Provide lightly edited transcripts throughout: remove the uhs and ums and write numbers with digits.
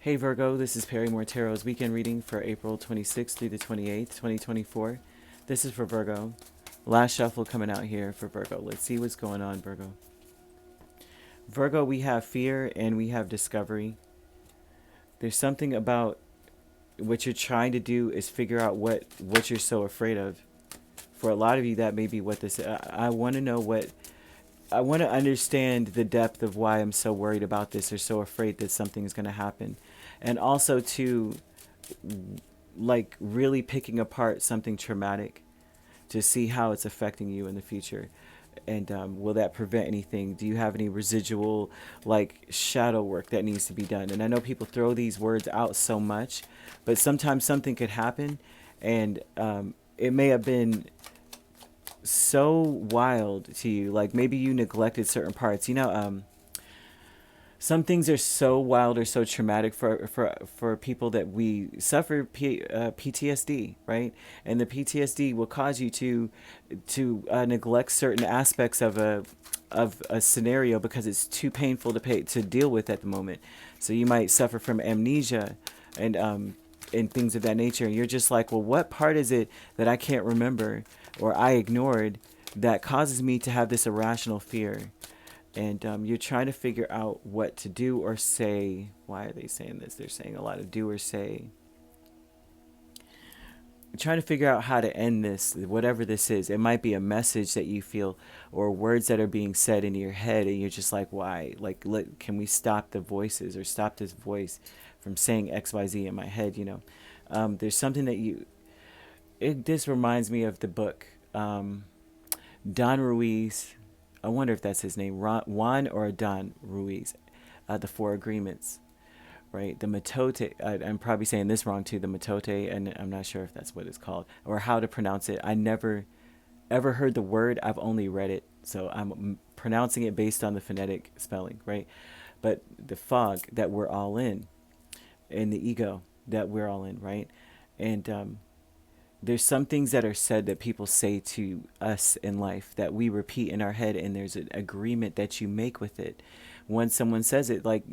Hey Virgo, this is Perrymore Tarot's weekend reading for April 26th through the 28th, 2024. This is for Virgo. Last shuffle coming out here for Virgo. Let's see what's going on, Virgo. Virgo, we have fear and we have discovery. There's something about what you're trying to do is figure out what you're so afraid of. For a lot of you, that may be what this is. I want to know I want to understand the depth of why I'm so worried about this or so afraid that something's going to happen. And also to like really picking apart something traumatic to see how it's affecting you in the future. And will that prevent anything? Do you have any residual like shadow work that needs to be done? And I know people throw these words out so much, but sometimes something could happen and it may have been so wild to you. Like maybe you neglected certain parts. Some things are so wild or so traumatic for people that we suffer PTSD, right? And the PTSD will cause you to neglect certain aspects of a scenario because it's too painful to deal with at the moment. So you might suffer from amnesia and things of that nature. And you're just like, well, what part is it that I can't remember or I ignored that causes me to have this irrational fear? And you're trying to figure out what to do or say. Why are they saying this? They're saying a lot of do or say. You're trying to figure out how to end this, whatever this is. It might be a message that you feel or words that are being said in your head. And you're just like, why? Like, can we stop the voices or stop this voice from saying X, Y, Z in my head? There's something that this reminds me of the book, Don Ruiz. I wonder if that's his name, Juan or Don Ruiz, the Four Agreements, right? The Matote, I'm probably saying this wrong too, the Matote, and I'm not sure if that's what it's called, or how to pronounce it. I never ever heard the word, I've only read it, so I'm pronouncing it based on the phonetic spelling, right? But the fog that we're all in, and the ego that we're all in, right? And there's some things that are said that people say to us in life that we repeat in our head, and there's an agreement that you make with it. When someone says it, like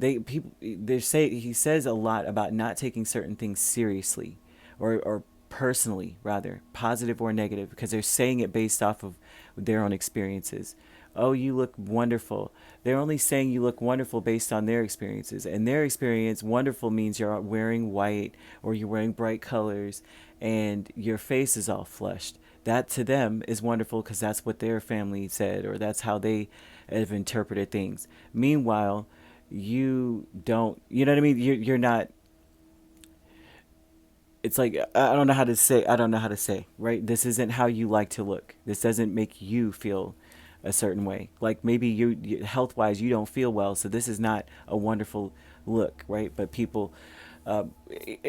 he says a lot about not taking certain things seriously, or personally, rather, positive or negative, because they're saying it based off of their own experiences. Oh, you look wonderful. They're only saying you look wonderful based on their experiences. And their experience, wonderful means you're wearing white or you're wearing bright colors and your face is all flushed. That to them is wonderful because that's what their family said or that's how they have interpreted things. Meanwhile, you don't, you know what I mean? You're not, it's like, I don't know how to say, right? This isn't how you like to look. This doesn't make you feel a certain way. Like maybe you health wise you don't feel well, so this is not a wonderful look, right? But people,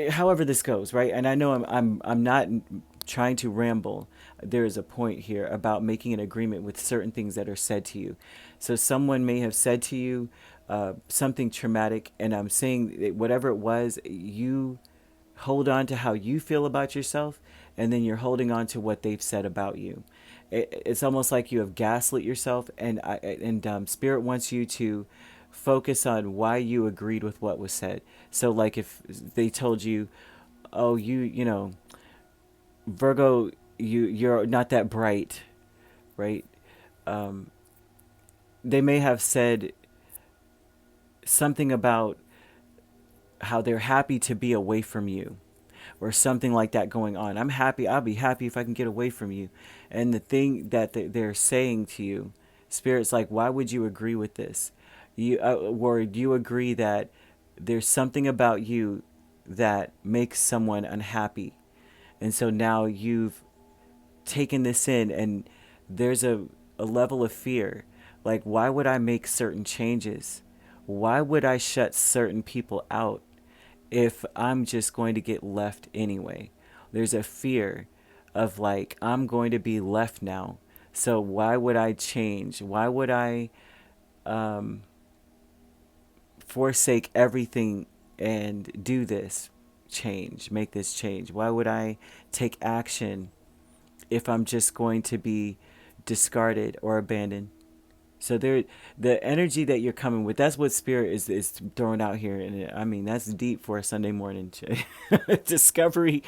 however this goes, right? And I know I'm not trying to ramble. There is a point here about making an agreement with certain things that are said to you. So someone may have said to you something traumatic, and I'm saying that whatever it was, you hold on to how you feel about yourself, and then you're holding on to what they've said about you. It's almost like you have gaslit yourself, and spirit wants you to focus on why you agreed with what was said. So like if they told you, oh, Virgo, you're not that bright, right? um, they may have said something about how they're happy to be away from you or something like that going on. I'll be happy if I can get away from you. And the thing that they're saying to you, Spirit's like, why would you agree with this? Or do you agree that there's something about you that makes someone unhappy? And so now you've taken this in, and there's a level of fear. Like, why would I make certain changes? Why would I shut certain people out if I'm just going to get left anyway? There's a fear of like, I'm going to be left now. So why would I change? Why would I forsake everything and do this change, make this change? Why would I take action if I'm just going to be discarded or abandoned? So there, the energy that you're coming with, that's what spirit is throwing out here, and I mean that's deep for a Sunday morning discovery.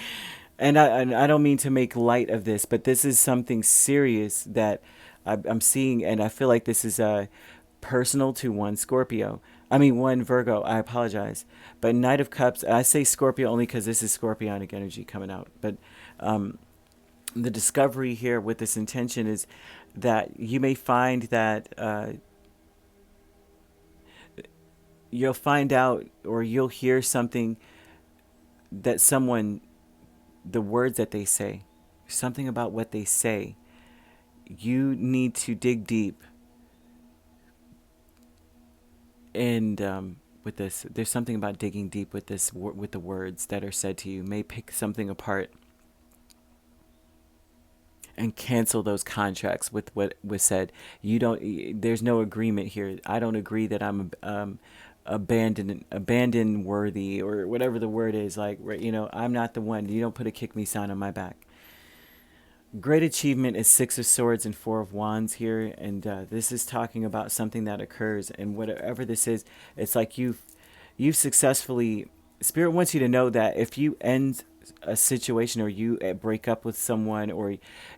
And I don't mean to make light of this, but this is something serious that I'm seeing, and I feel like this is personal to one Scorpio. I mean one Virgo. I apologize, but Knight of Cups. I say Scorpio only because this is scorpionic energy coming out, but the discovery here with this intention is that you may find that you'll find out or you'll hear something that someone, the words that they say, something about what they say, you need to dig deep. And with this, there's something about digging deep with this, with the words that are said to you. May pick something apart and cancel those contracts with what was said. You don't. There's no agreement here. I don't agree that I'm abandon worthy or whatever the word is. Like, I'm not the one. You don't put a kick me sign on my back. Great achievement is Six of Swords and Four of Wands here, and this is talking about something that occurs, and whatever this is, it's like you've successfully. Spirit wants you to know that if you end a situation or you break up with someone,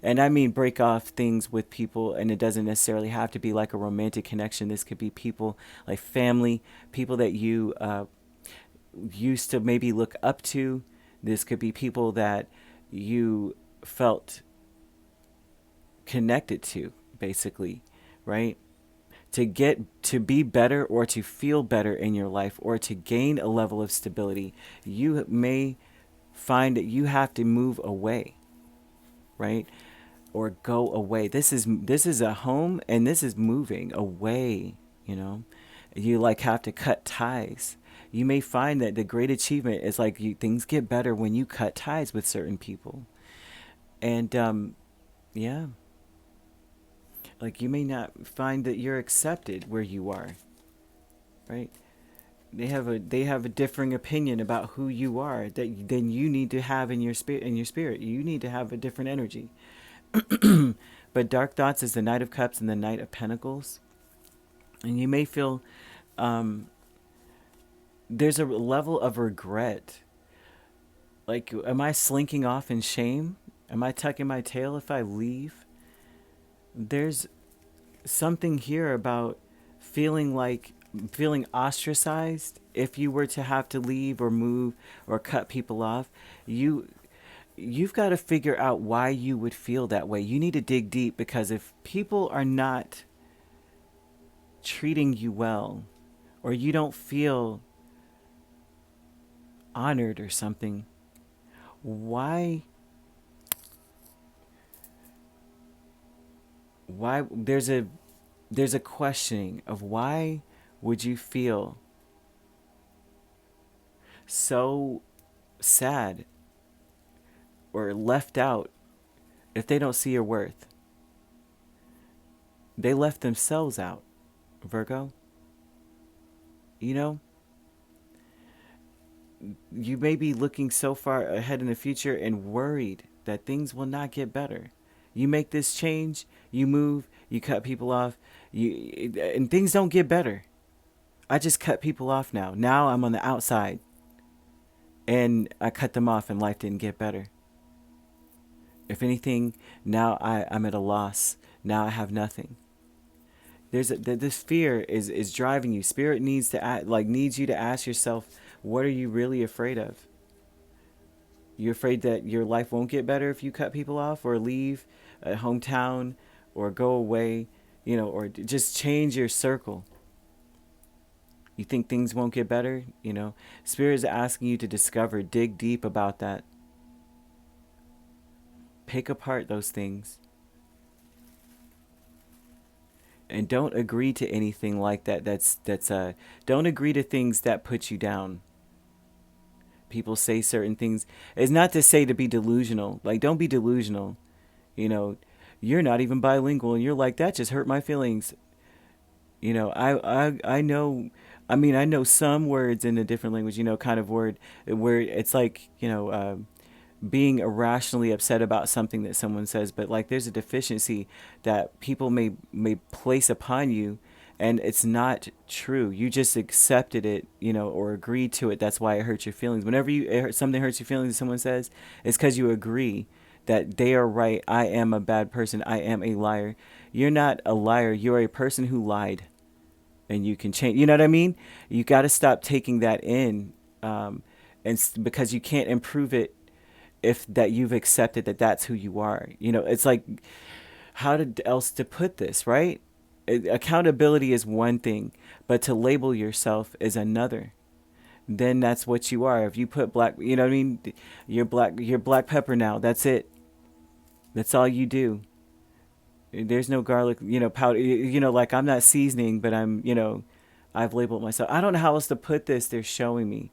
and I mean break off things with people, and it doesn't necessarily have to be like a romantic connection. This could be people like family, people that you used to maybe look up to. This could be people that you felt connected to, basically, right? To be better or to feel better in your life or to gain a level of stability, you may find that you have to move away, right? Or go away. This is a home, and this is moving away, You like have to cut ties. You may find that the great achievement is like things get better when you cut ties with certain people. And yeah. Like you may not find that you're accepted where you are, right? They have a differing opinion about who you are that then you need to have in your spirit. You need to have a different energy. But Dark Thoughts is the Knight of Cups and the Knight of Pentacles, and you may feel there's a level of regret. Like, am I slinking off in shame? Am I tucking my tail if I leave? There's something here about feeling ostracized if you were to have to leave or move or cut people off. You've got to figure out why you would feel that way. You need to dig deep, because if people are not treating you well, or you don't feel honored or something, why there's a questioning of why would you feel so sad or left out if they don't see your worth. They left themselves out, Virgo. You may be looking so far ahead in the future and worried that things will not get better. You make this change, you move, you cut people off, and things don't get better. I just cut people off now. Now I'm on the outside, and I cut them off, and life didn't get better. If anything, now I'm at a loss. Now I have nothing. This fear is driving you. Spirit needs you to ask yourself, what are you really afraid of? You're afraid that your life won't get better if you cut people off or leave a hometown or go away, or just change your circle. You think things won't get better, Spirit is asking you to dig deep about that. Pick apart those things. And don't agree to anything like that. Don't agree to things that put you down. People say certain things. It's not to say to be delusional. Like, don't be delusional. You're not even bilingual, and you're like, that just hurt my feelings. I know. I know some words in a different language. Kind of word where it's like being irrationally upset about something that someone says, but like there's a deficiency that people may place upon you, and it's not true. You just accepted it, or agreed to it. That's why it hurts your feelings. Whenever something hurts your feelings, someone says, it's because you agree that they are right. I am a bad person. I am a liar. You're not a liar. You're a person who lied, and you can change. You know what I mean? You got to stop taking that in, because you can't improve it if that you've accepted that that's who you are. It's like, else to put this, right? Accountability is one thing, but to label yourself is another. Then that's what you are. If you put black, you know what I mean? You're black pepper now. That's it. That's all you do. There's no garlic, powder. Like I'm not seasoning, but I've labeled myself. I don't know how else to put this. They're showing me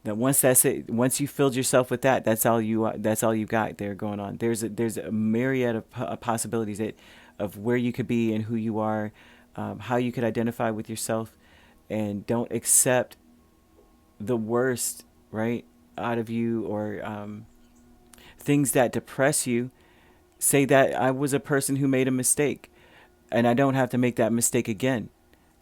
that once that's it, once you filled yourself with that, that's all you. That's all you got there going on. There's a myriad of possibilities of where you could be and who you are, how you could identify with yourself, and don't accept the worst, right, out of you, or things that depress you. Say that I was a person who made a mistake, and I don't have to make that mistake again.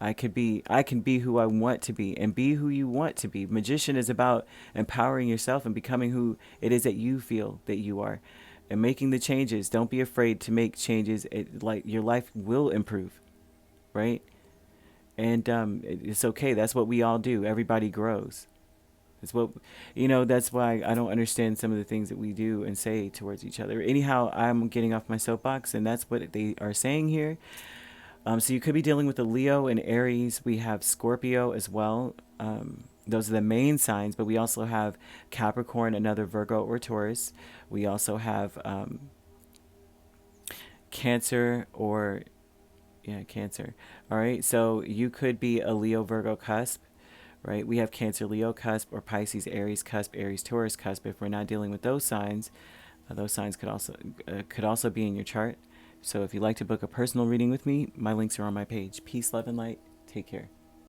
I can be who I want to be, and be who you want to be. Magician is about empowering yourself and becoming who it is that you feel that you are, and making the changes. Don't be afraid to make changes. Like your life will improve, right? And it's okay. That's what we all do. Everybody grows. It's what, that's why I don't understand some of the things that we do and say towards each other. Anyhow, I'm getting off my soapbox, and that's what they are saying here. So you could be dealing with a Leo and Aries. We have Scorpio as well. Those are the main signs, but we also have Capricorn, another Virgo or Taurus. We also have Cancer or, yeah, Cancer. All right, so you could be a Leo Virgo cusp, right? We have Cancer Leo cusp, or Pisces Aries cusp, Aries Taurus cusp. If we're not dealing with those signs could also be in your chart. So if you'd like to book a personal reading with me, my links are on my page. Peace, love, and light. Take care.